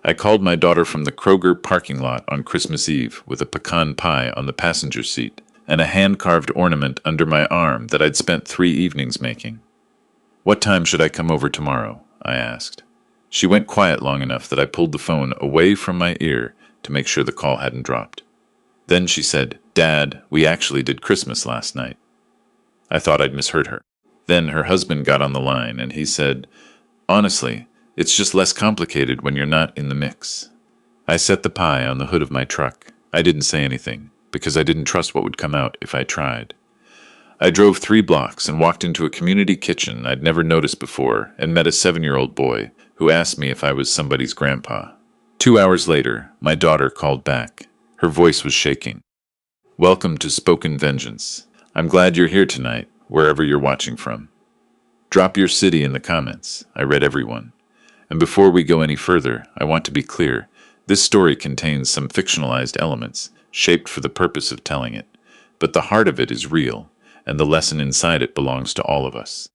I called my daughter from the Kroger parking lot on Christmas Eve with a pecan pie on the passenger seat and a hand-carved ornament under my arm that I'd spent 3 evenings making. "What time should I come over tomorrow?" I asked. She went quiet long enough that I pulled the phone away from my ear to make sure the call hadn't dropped. Then she said, "Dad, we actually did Christmas last night." I thought I'd misheard her. Then her husband got on the line and he said, "Honestly, it's just less complicated when you're not in the mix." I set the pie on the hood of my truck. I didn't say anything, because I didn't trust what would come out if I tried. I drove 3 blocks and walked into a community kitchen I'd never noticed before and met a 7-year-old boy who asked me if I was somebody's grandpa. 2 hours later, my daughter called back. Her voice was shaking. "Welcome to Spoken Vengeance. I'm glad you're here tonight, wherever you're watching from. Drop your city in the comments. I read everyone. And before we go any further, I want to be clear. This story contains some fictionalized elements, shaped for the purpose of telling it. But the heart of it is real, and the lesson inside it belongs to all of us."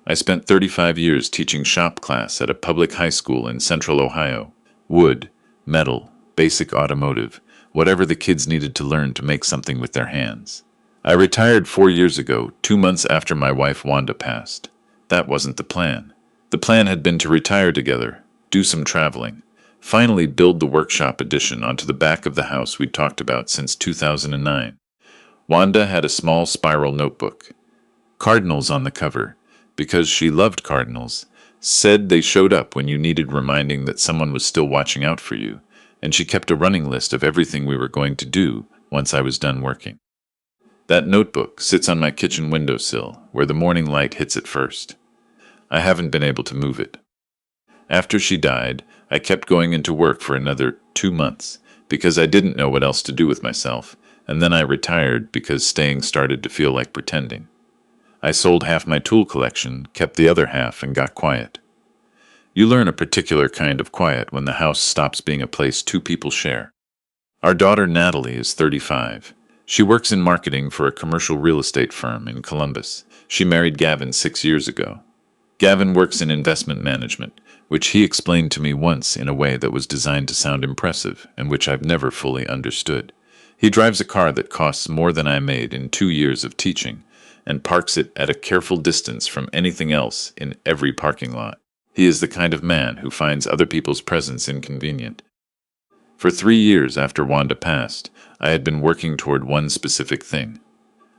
I spent 35 years teaching shop class at a public high school in central Ohio. Wood, metal, basic automotive, whatever the kids needed to learn to make something with their hands. I retired 4 years ago, 2 months after my wife Wanda passed. That wasn't the plan. The plan had been to retire together, do some traveling, finally build the workshop addition onto the back of the house we'd talked about since 2009. Wanda had a small spiral notebook. Cardinals on the cover, because she loved cardinals, said they showed up when you needed reminding that someone was still watching out for you, and she kept a running list of everything we were going to do once I was done working. That notebook sits on my kitchen windowsill, where the morning light hits it first. I haven't been able to move it. After she died, I kept going into work for another 2 months, because I didn't know what else to do with myself, and then I retired because staying started to feel like pretending. I sold half my tool collection, kept the other half, and got quiet. You learn a particular kind of quiet when the house stops being a place 2 people share. Our daughter Natalie is 35. She works in marketing for a commercial real estate firm in Columbus. She married Gavin 6 years ago. Gavin works in investment management, which he explained to me once in a way that was designed to sound impressive and which I've never fully understood. He drives a car that costs more than I made in 2 years of teaching and parks it at a careful distance from anything else in every parking lot. He is the kind of man who finds other people's presence inconvenient. For 3 years after Wanda passed, I had been working toward one specific thing.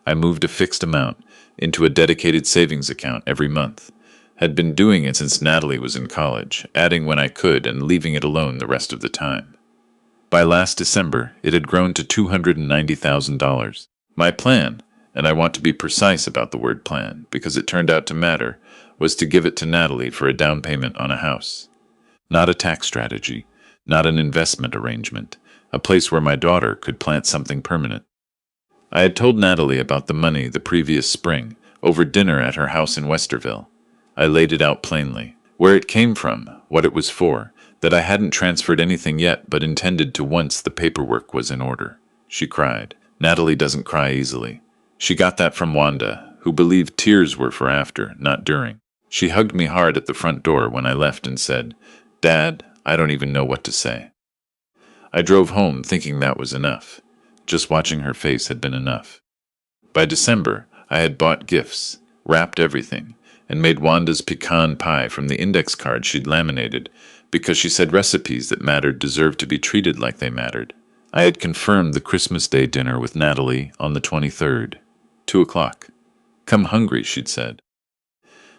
I moved a fixed amount into a dedicated savings account every month. Had been doing it since Natalie was in college, adding when I could and leaving it alone the rest of the time. By last December, it had grown to $290,000. My plan, and I want to be precise about the word plan because it turned out to matter, was to give it to Natalie for a down payment on a house. Not a tax strategy, not an investment arrangement, a place where my daughter could plant something permanent. I had told Natalie about the money the previous spring, over dinner at her house in Westerville. I laid it out plainly, where it came from, what it was for, that I hadn't transferred anything yet but intended to once the paperwork was in order. She cried. Natalie doesn't cry easily. She got that from Wanda, who believed tears were for after, not during. She hugged me hard at the front door when I left and said, "Dad, I don't even know what to say." I drove home thinking that was enough. Just watching her face had been enough. By December, I had bought gifts, wrapped everything, and made Wanda's pecan pie from the index card she'd laminated, because she said recipes that mattered deserved to be treated like they mattered. I had confirmed the Christmas Day dinner with Natalie on the 23rd, 2 o'clock. "Come hungry," she'd said.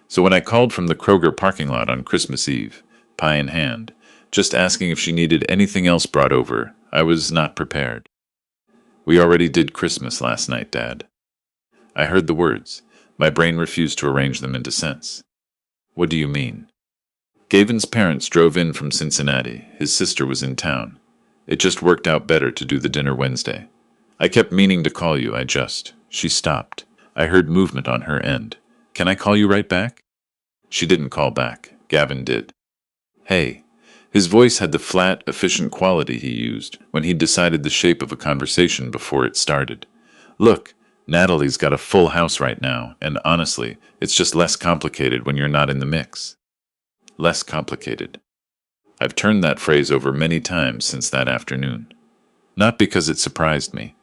So when I called from the Kroger parking lot on Christmas Eve, pie in hand, just asking if she needed anything else brought over, I was not prepared. "We already did Christmas last night, Dad." I heard the words. My brain refused to arrange them into sense. "What do you mean?" Gavin's parents drove in from Cincinnati. His sister was in town. It just worked out better to do the dinner Wednesday. "I kept meaning to call you, She stopped. I heard movement on her end. "Can I call you right back?" She didn't call back. Gavin did. "Hey." His voice had the flat, efficient quality he used when he'd decided the shape of a conversation before it started. "Look, Natalie's got a full house right now, and honestly, it's just less complicated when you're not in the mix." Less complicated. I've turned that phrase over many times since that afternoon. Not because it surprised me.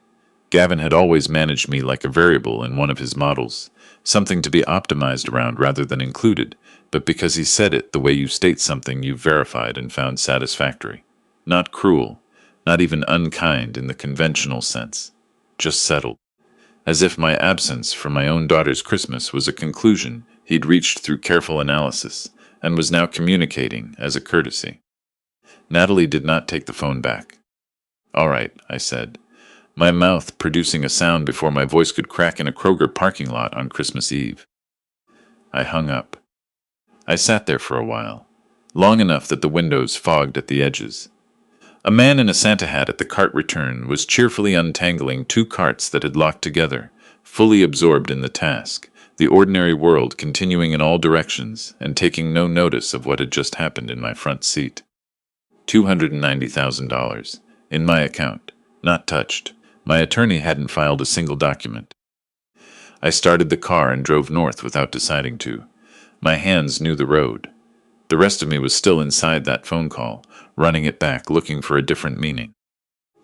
Gavin had always managed me like a variable in one of his models, something to be optimized around rather than included, but because he said it the way you state something you've verified and found satisfactory. Not cruel, not even unkind in the conventional sense, just settled. As if my absence from my own daughter's Christmas was a conclusion he'd reached through careful analysis, and was now communicating as a courtesy. Natalie did not take the phone back. "All right," I said, my mouth producing a sound before my voice could crack in a Kroger parking lot on Christmas Eve. I hung up. I sat there for a while, long enough that the windows fogged at the edges. A man in a Santa hat at the cart return was cheerfully untangling two carts that had locked together, fully absorbed in the task, the ordinary world continuing in all directions and taking no notice of what had just happened in my front seat. $290,000 in my account, not touched. My attorney hadn't filed a single document. I started the car and drove north without deciding to. My hands knew the road. The rest of me was still inside that phone call, running it back, looking for a different meaning.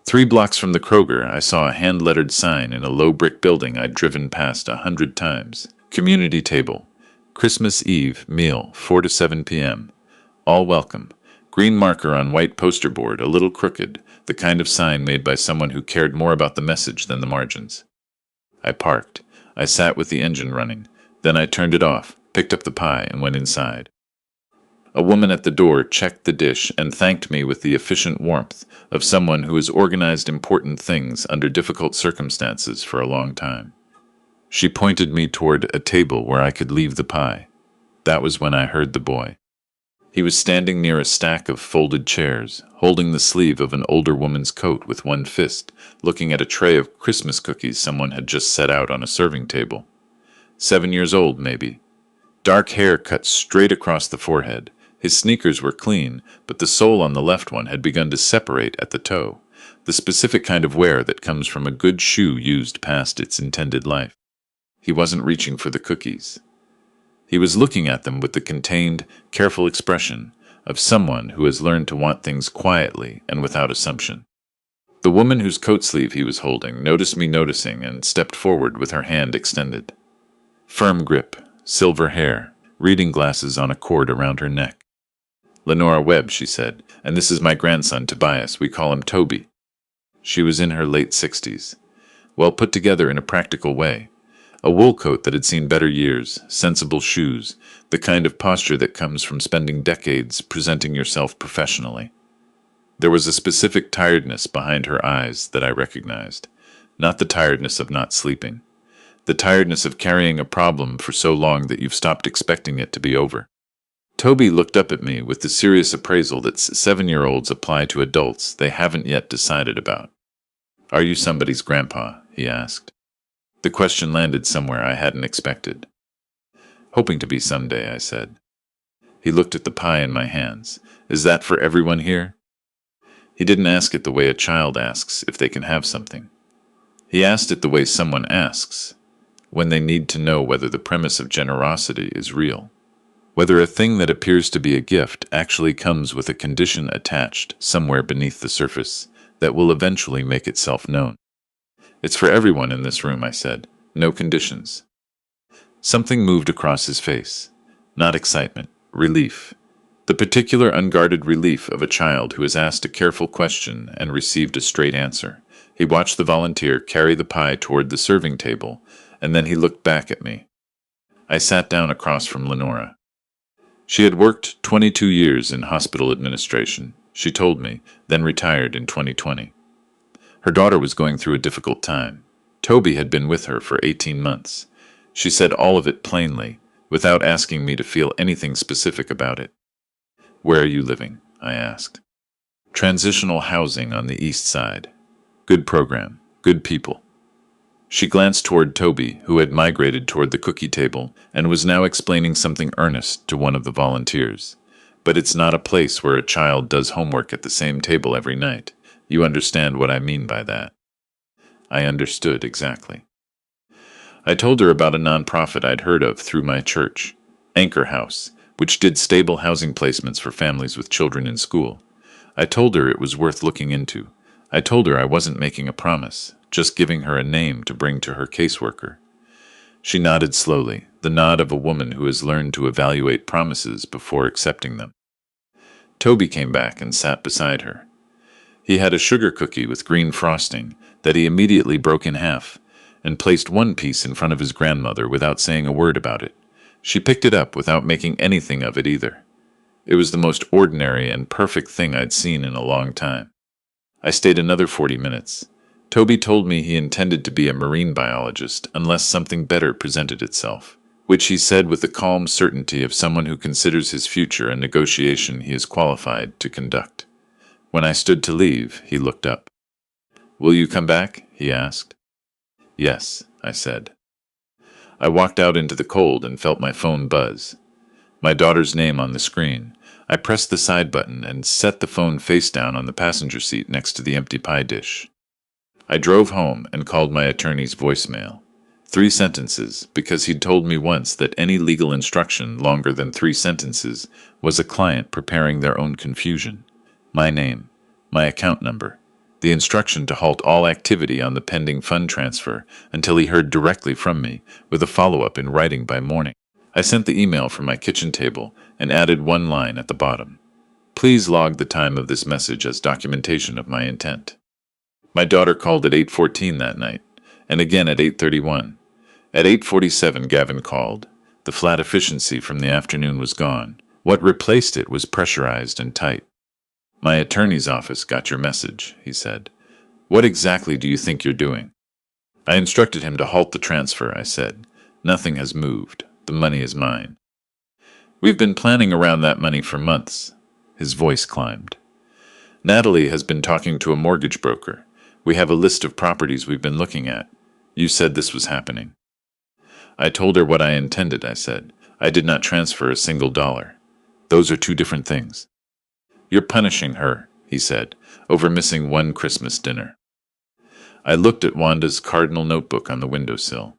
3 blocks from the Kroger, I saw a hand-lettered sign in a low brick building I'd driven past 100 times. Community table. Christmas Eve meal, 4 to 7 p.m. All welcome. Green marker on white poster board, a little crooked, the kind of sign made by someone who cared more about the message than the margins. I parked. I sat with the engine running. Then I turned it off, picked up the pie, and went inside. A woman at the door checked the dish and thanked me with the efficient warmth of someone who has organized important things under difficult circumstances for a long time. She pointed me toward a table where I could leave the pie. That was when I heard the boy. He was standing near a stack of folded chairs, holding the sleeve of an older woman's coat with one fist, looking at a tray of Christmas cookies someone had just set out on a serving table. 7 years old, maybe. Dark hair cut straight across the forehead. His sneakers were clean, but the sole on the left one had begun to separate at the toe, the specific kind of wear that comes from a good shoe used past its intended life. He wasn't reaching for the cookies. He was looking at them with the contained, careful expression of someone who has learned to want things quietly and without assumption. The woman whose coat sleeve he was holding noticed me noticing and stepped forward with her hand extended. Firm grip, silver hair, reading glasses on a cord around her neck. "Lenora Webb," she said, "and this is my grandson Tobias. We call him Toby." She was in her late 60s, well put together in a practical way. A wool coat that had seen better years, sensible shoes, the kind of posture that comes from spending decades presenting yourself professionally. There was a specific tiredness behind her eyes that I recognized, not the tiredness of not sleeping, the tiredness of carrying a problem for so long that you've stopped expecting it to be over. Toby looked up at me with the serious appraisal that 7-year-olds apply to adults they haven't yet decided about. "Are you somebody's grandpa?" he asked. The question landed somewhere I hadn't expected. "Hoping to be someday," I said. He looked at the pie in my hands. "Is that for everyone here?" He didn't ask it the way a child asks if they can have something. He asked it the way someone asks, when they need to know whether the premise of generosity is real, whether a thing that appears to be a gift actually comes with a condition attached somewhere beneath the surface that will eventually make itself known. "It's for everyone in this room," I said. "No conditions." Something moved across his face. Not excitement, relief. The particular unguarded relief of a child who has asked a careful question and received a straight answer. He watched the volunteer carry the pie toward the serving table, and then he looked back at me. I sat down across from Lenora. She had worked 22 years in hospital administration, she told me, then retired in 2020. Her daughter was going through a difficult time. Toby had been with her for 18 months. She said all of it plainly, without asking me to feel anything specific about it. "Where are you living?" I asked. "Transitional housing on the east side. Good program, good people." She glanced toward Toby, who had migrated toward the cookie table and was now explaining something earnest to one of the volunteers. "But it's not a place where a child does homework at the same table every night. You understand what I mean by that." I understood exactly. I told her about a nonprofit I'd heard of through my church, Anchor House, which did stable housing placements for families with children in school. I told her it was worth looking into. I told her I wasn't making a promise, just giving her a name to bring to her caseworker. She nodded slowly, the nod of a woman who has learned to evaluate promises before accepting them. Toby came back and sat beside her. He had a sugar cookie with green frosting that he immediately broke in half and placed one piece in front of his grandmother without saying a word about it. She picked it up without making anything of it either. It was the most ordinary and perfect thing I'd seen in a long time. I stayed another 40 minutes. Toby told me he intended to be a marine biologist unless something better presented itself, which he said with the calm certainty of someone who considers his future a negotiation he is qualified to conduct. When I stood to leave, he looked up. "Will you come back?" he asked. "Yes," I said. I walked out into the cold and felt my phone buzz. My daughter's name on the screen. I pressed the side button and set the phone face down on the passenger seat next to the empty pie dish. I drove home and called my attorney's voicemail. 3 sentences, because he'd told me once that any legal instruction longer than 3 sentences was a client preparing their own confusion. My name, my account number, the instruction to halt all activity on the pending fund transfer until he heard directly from me, with a follow-up in writing by morning. I sent the email from my kitchen table and added one line at the bottom. "Please log the time of this message as documentation of my intent." My daughter called at 8:14 that night, and again at 8:31. At 8:47 Gavin called. The flat efficiency from the afternoon was gone. What replaced it was pressurized and tight. "My attorney's office got your message," he said. "What exactly do you think you're doing?" I instructed him to halt the transfer, I said. "Nothing has moved. The money is mine." "We've been planning around that money for months." His voice climbed. "Natalie has been talking to a mortgage broker. We have a list of properties we've been looking at. You said this was happening." I told her what I intended, I said. "I did not transfer a single dollar. Those are 2 different things." "You're punishing her," he said, "over missing one Christmas dinner." I looked at Wanda's cardinal notebook on the windowsill.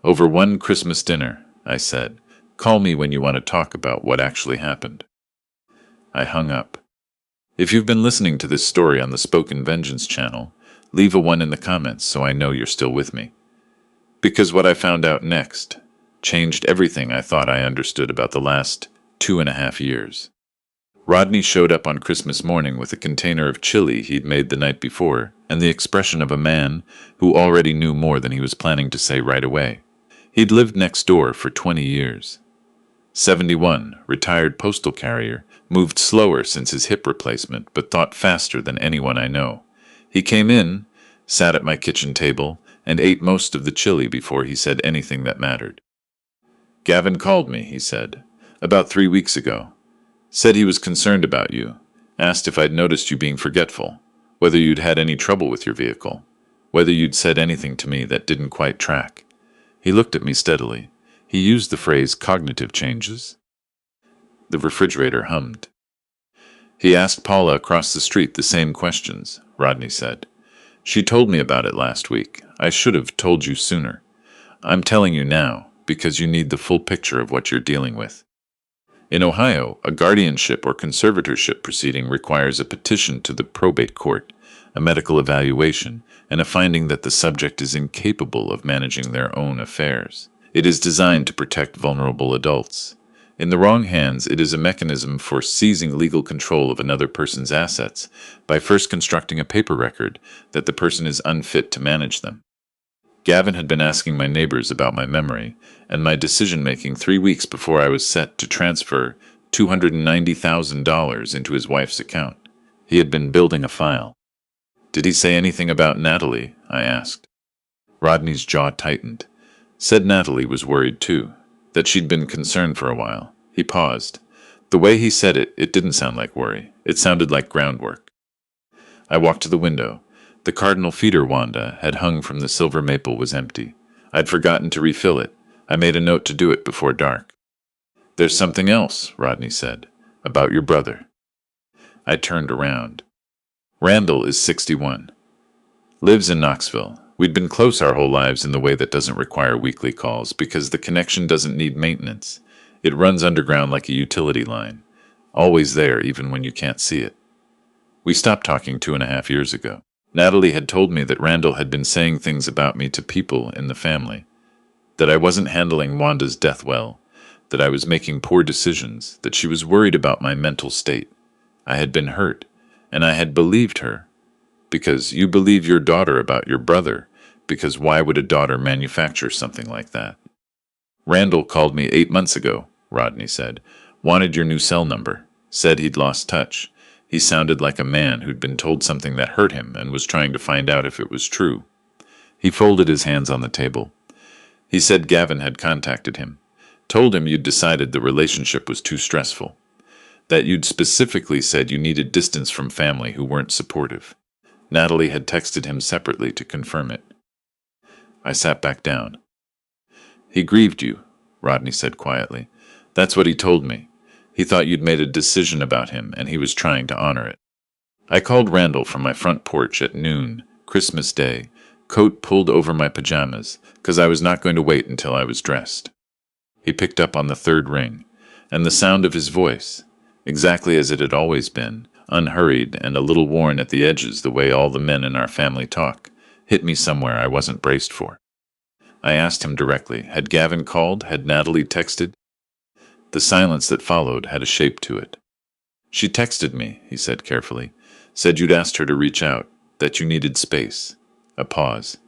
"Over one Christmas dinner," I said. "Call me when you want to talk about what actually happened." I hung up. If you've been listening to this story on the Spoken Vengeance channel, leave a 1 in the comments so I know you're still with me. Because what I found out next changed everything I thought I understood about the last 2.5 years. Rodney showed up on Christmas morning with a container of chili he'd made the night before, and the expression of a man who already knew more than he was planning to say right away. He'd lived next door for 20 years. 71, retired postal carrier, moved slower since his hip replacement, but thought faster than anyone I know. He came in, sat at my kitchen table, and ate most of the chili before he said anything that mattered. "Gavin called me," he said, "about 3 weeks ago. Said he was concerned about you. Asked if I'd noticed you being forgetful, whether you'd had any trouble with your vehicle, whether you'd said anything to me that didn't quite track." He looked at me steadily. He used the phrase cognitive changes. The refrigerator hummed. "He asked Paula across the street the same questions," Rodney said. "She told me about it last week. I should have told you sooner. I'm telling you now, because you need the full picture of what you're dealing with. In Ohio, a guardianship or conservatorship proceeding requires a petition to the probate court, a medical evaluation, and a finding that the subject is incapable of managing their own affairs. It is designed to protect vulnerable adults. In the wrong hands, it is a mechanism for seizing legal control of another person's assets by first constructing a paper record that the person is unfit to manage them. Gavin had been asking my neighbors about my memory and my decision-making 3 weeks before I was set to transfer $290,000 into his wife's account. He had been building a file. "Did he say anything about Natalie?" I asked. Rodney's jaw tightened. Said Natalie was worried too, that she'd been concerned for a while. He paused. The way he said it, it didn't sound like worry. It sounded like groundwork. I walked to the window. The cardinal feeder Wanda had hung from the silver maple was empty. I'd forgotten to refill it. I made a note to do it before dark. "There's something else," Rodney said, "about your brother." I turned around. Randall is 61. Lives in Knoxville. We'd been close our whole lives in the way that doesn't require weekly calls because the connection doesn't need maintenance. It runs underground like a utility line, always there even when you can't see it. We stopped talking 2.5 years ago. Natalie had told me that Randall had been saying things about me to people in the family, that I wasn't handling Wanda's death well, that I was making poor decisions, that she was worried about my mental state. I had been hurt, and I had believed her. Because you believe your daughter about your brother, because why would a daughter manufacture something like that? Randall called me 8 months ago, Rodney said. Wanted your new cell number. Said he'd lost touch. He sounded like a man who'd been told something that hurt him and was trying to find out if it was true. He folded his hands on the table. He said Gavin had contacted him. Told him you'd decided the relationship was too stressful. That you'd specifically said you needed distance from family who weren't supportive. Natalie had texted him separately to confirm it. I sat back down. He grieved you, Rodney said quietly. That's what he told me. He thought you'd made a decision about him, and he was trying to honor it. I called Randall from my front porch at noon, Christmas Day, coat pulled over my pajamas, 'cause I was not going to wait until I was dressed. He picked up on the third ring, and the sound of his voice, exactly as it had always been, unhurried and a little worn at the edges the way all the men in our family talk, hit me somewhere I wasn't braced for. I asked him directly, had Gavin called? Had Natalie texted? The silence that followed had a shape to it. She texted me, he said carefully. Said you'd asked her to reach out, that you needed space. A pause.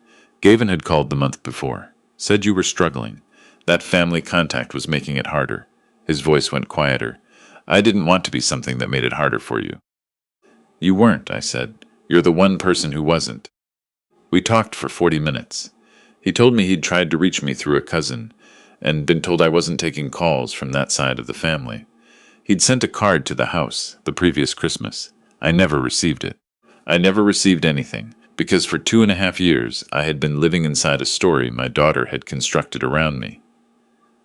Gavin had called the month before. Said you were struggling. That family contact was making it harder. His voice went quieter. I didn't want to be something that made it harder for you. You weren't, I said. You're the one person who wasn't. We talked for 40 minutes. He told me he'd tried to reach me through a cousin, and been told I wasn't taking calls from that side of the family. He'd sent a card to the house the previous Christmas. I never received it. I never received anything, because for 2.5 years I had been living inside a story my daughter had constructed around me.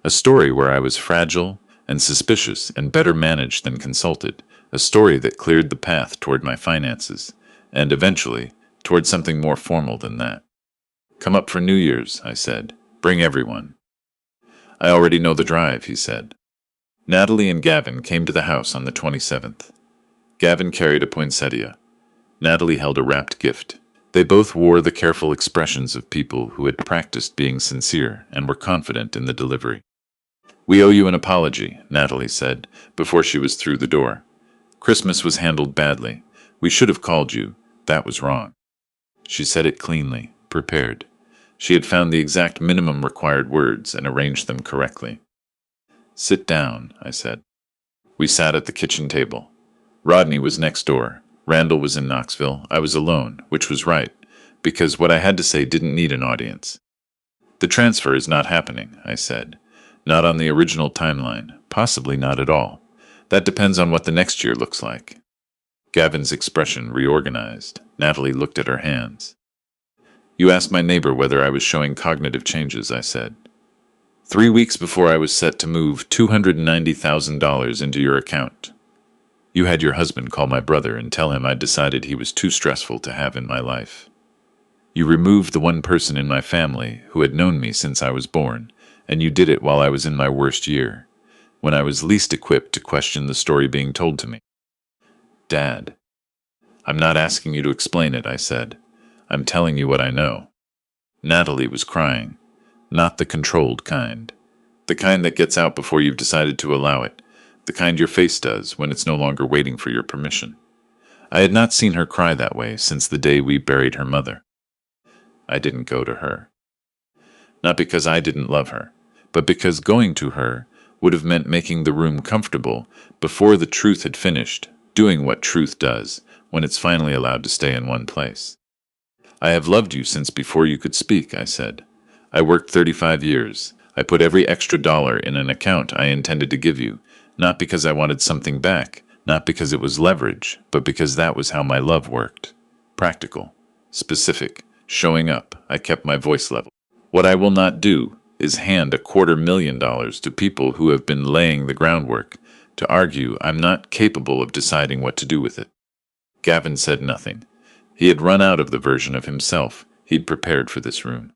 A story where I was fragile and suspicious and better managed than consulted. A story that cleared the path toward my finances, and eventually toward something more formal than that. Come up for New Year's, I said. Bring everyone. I already know the drive, he said. Natalie and Gavin came to the house on the 27th. Gavin carried a poinsettia. Natalie held a wrapped gift. They both wore the careful expressions of people who had practiced being sincere and were confident in the delivery. We owe you an apology, Natalie said, before she was through the door. Christmas was handled badly. We should have called you. That was wrong. She said it cleanly, prepared. She had found the exact minimum required words and arranged them correctly. Sit down, I said. We sat at the kitchen table. Rodney was next door. Randall was in Knoxville. I was alone, which was right, because what I had to say didn't need an audience. The transfer is not happening, I said. Not on the original timeline. Possibly not at all. That depends on what the next year looks like. Gavin's expression reorganized. Natalie looked at her hands. You asked my neighbor whether I was showing cognitive changes, I said. 3 weeks before I was set to move $290,000 into your account. You had your husband call my brother and tell him I'd decided he was too stressful to have in my life. You removed the one person in my family who had known me since I was born, and you did it while I was in my worst year, when I was least equipped to question the story being told to me. Dad. I'm not asking you to explain it, I said. I'm telling you what I know. Natalie was crying. Not the controlled kind. The kind that gets out before you've decided to allow it. The kind your face does when it's no longer waiting for your permission. I had not seen her cry that way since the day we buried her mother. I didn't go to her. Not because I didn't love her, but because going to her would have meant making the room comfortable before the truth had finished, doing what truth does when it's finally allowed to stay in one place. I have loved you since before you could speak, I said. I worked 35 years. I put every extra dollar in an account I intended to give you, not because I wanted something back, not because it was leverage, but because that was how my love worked. Practical, specific, showing up. I kept my voice level. What I will not do is hand $250,000 to people who have been laying the groundwork to argue I'm not capable of deciding what to do with it. Gavin said nothing. He had run out of the version of himself he'd prepared for this room.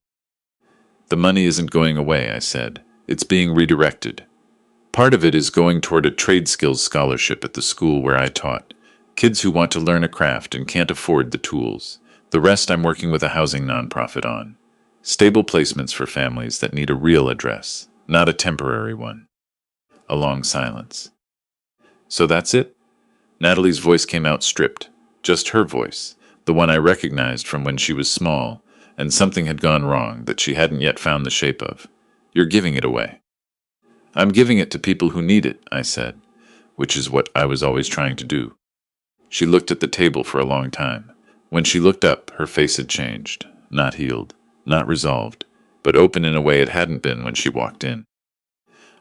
The money isn't going away, I said. It's being redirected. Part of it is going toward a trade skills scholarship at the school where I taught. Kids who want to learn a craft and can't afford the tools. The rest I'm working with a housing nonprofit on. Stable placements for families that need a real address, not a temporary one. A long silence. So that's it? Natalie's voice came out stripped. Just her voice, the one I recognized from when she was small, and something had gone wrong that she hadn't yet found the shape of. You're giving it away. I'm giving it to people who need it, I said, which is what I was always trying to do. She looked at the table for a long time. When she looked up, her face had changed, not healed, not resolved, but open in a way it hadn't been when she walked in.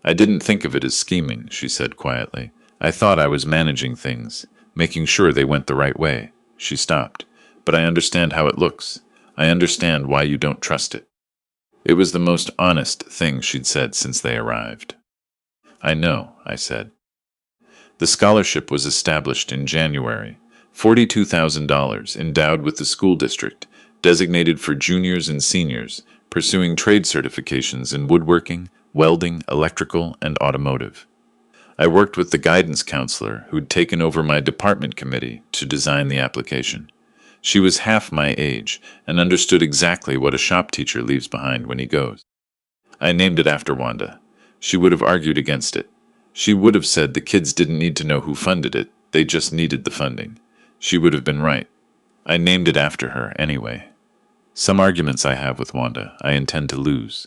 I didn't think of it as scheming, she said quietly. I thought I was managing things, making sure they went the right way. She stopped. But I understand how it looks. I understand why you don't trust it. It was the most honest thing she'd said since they arrived. I know, I said. The scholarship was established in January. $42,000 endowed with the school district, designated for juniors and seniors, pursuing trade certifications in woodworking, welding, electrical, and automotive. I worked with the guidance counselor who'd taken over my department committee to design the application. She was half my age and understood exactly what a shop teacher leaves behind when he goes. I named it after Wanda. She would have argued against it. She would have said the kids didn't need to know who funded it, they just needed the funding. She would have been right. I named it after her anyway. Some arguments I have with Wanda I intend to lose.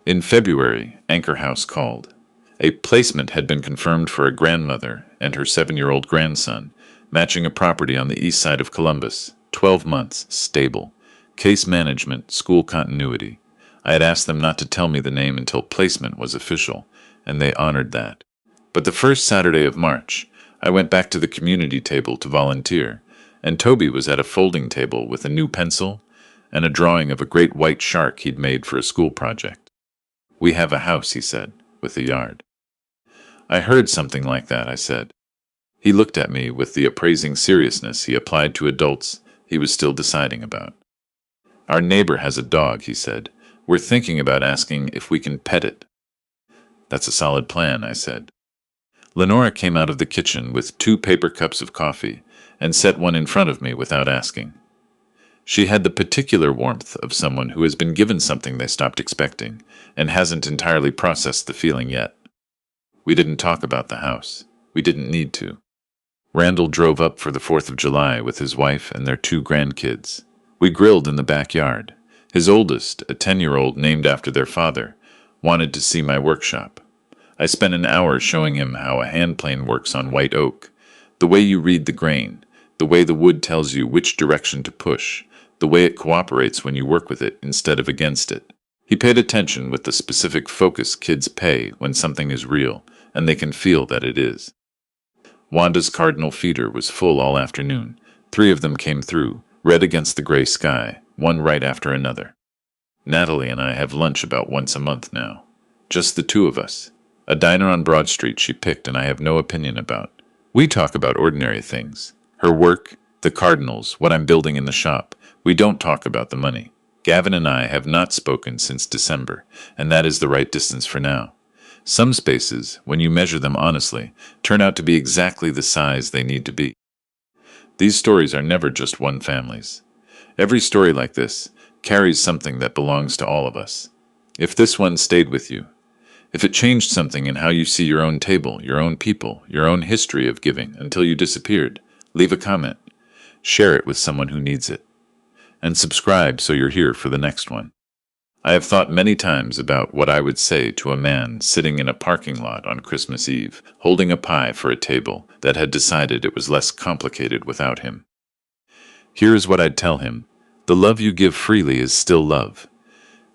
In February, Anchor House called. A placement had been confirmed for a grandmother and her 7-year-old grandson, matching a property on the east side of Columbus. 12 months, stable. Case management, school continuity. I had asked them not to tell me the name until placement was official, and they honored that. But the first Saturday of March, I went back to the community table to volunteer, and Toby was at a folding table with a new pencil and a drawing of a great white shark he'd made for a school project. We have a house, he said, with a yard. I heard something like that, I said. He looked at me with the appraising seriousness he applied to adults he was still deciding about. Our neighbor has a dog, he said. We're thinking about asking if we can pet it. That's a solid plan, I said. Lenora came out of the kitchen with 2 paper cups of coffee and set one in front of me without asking. She had the particular warmth of someone who has been given something they stopped expecting and hasn't entirely processed the feeling yet. We didn't talk about the house. We didn't need to. Randall drove up for the 4th of July with his wife and their 2 grandkids. We grilled in the backyard. His oldest, a 10-year-old named after their father, wanted to see my workshop. I spent an hour showing him how a hand plane works on white oak, the way you read the grain, the way the wood tells you which direction to push, the way it cooperates when you work with it instead of against it. He paid attention with the specific focus kids pay when something is real, and they can feel that it is. Wanda's cardinal feeder was full all afternoon. 3 of them came through, red against the gray sky, one right after another. Natalie and I have lunch about once a month now. Just the 2 of us. A diner on Broad Street she picked and I have no opinion about. We talk about ordinary things. Her work, the cardinals, what I'm building in the shop. We don't talk about the money. Gavin and I have not spoken since December, and that is the right distance for now. Some spaces, when you measure them honestly, turn out to be exactly the size they need to be. These stories are never just one family's. Every story like this carries something that belongs to all of us. If this one stayed with you, if it changed something in how you see your own table, your own people, your own history of giving until you disappeared, leave a comment. Share it with someone who needs it. And subscribe so you're here for the next one. I have thought many times about what I would say to a man sitting in a parking lot on Christmas Eve, holding a pie for a table that had decided it was less complicated without him. Here is what I'd tell him. The love you give freely is still love,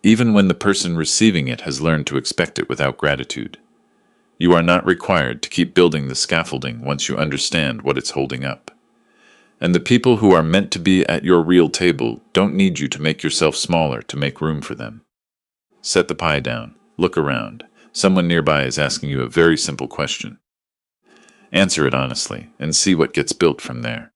even when the person receiving it has learned to expect it without gratitude. You are not required to keep building the scaffolding once you understand what it's holding up. And the people who are meant to be at your real table don't need you to make yourself smaller to make room for them. Set the pie down. Look around. Someone nearby is asking you a very simple question. Answer it honestly and see what gets built from there.